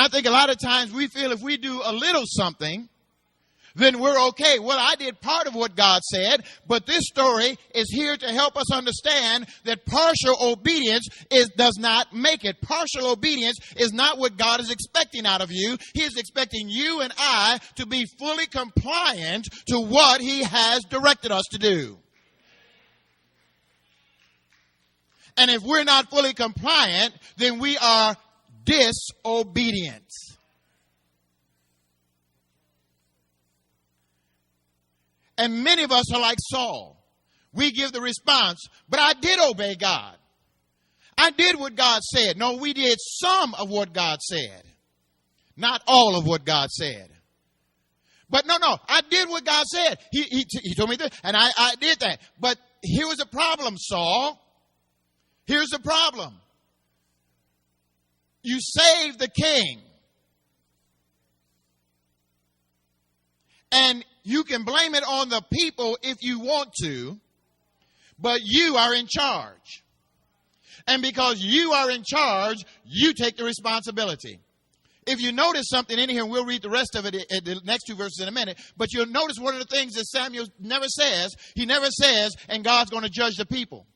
I think a lot of times we feel if we do a little something, then we're okay. Well, I did part of what God said, but this story is here to help us understand that partial obedience does not make it. Partial obedience is not what God is expecting out of you. He is expecting you and I to be fully compliant to what He has directed us to do. And if we're not fully compliant, then we are disobedient. And many of us are like Saul. We give the response, but I did obey God. I did what God said. No, we did some of what God said. Not all of what God said. But no, I did what God said. He told me this, and I did that. But here was a problem, Saul. Here's the problem. You saved the king. And you can blame it on the people if you want to, but you are in charge. And because you are in charge, you take the responsibility. If you notice something in here, and we'll read the rest of it in the next two verses in a minute, but you'll notice one of the things that Samuel never says, he never says, and God's going to judge the people.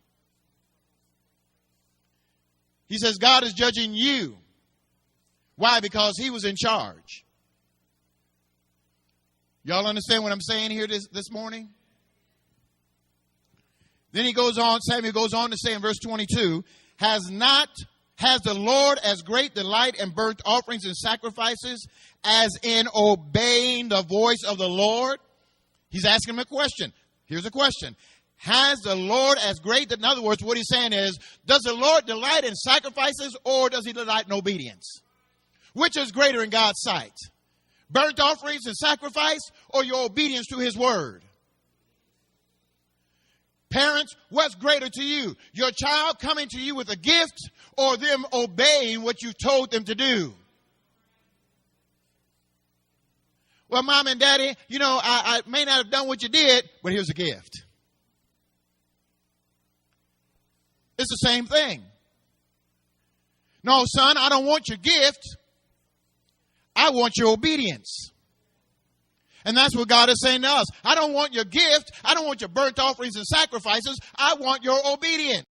He says, God is judging you. Why? Because he was in charge. Y'all understand what I'm saying here this morning? Then Samuel goes on to say in verse 22, has the Lord as great delight in burnt offerings and sacrifices as in obeying the voice of the Lord? He's asking him a question. Here's a question. Has the Lord as great, in other words, what he's saying is, does the Lord delight in sacrifices or does he delight in obedience? Which is greater in God's sight? Burnt offerings and sacrifice or your obedience to his word? Parents, what's greater to you? Your child coming to you with a gift or them obeying what you told them to do? Well, Mom and Daddy, I may not have done what you did, but here's a gift. It's the same thing. No, son, I don't want your gift. I want your obedience. And that's what God is saying to us. I don't want your gift. I don't want your burnt offerings and sacrifices. I want your obedience.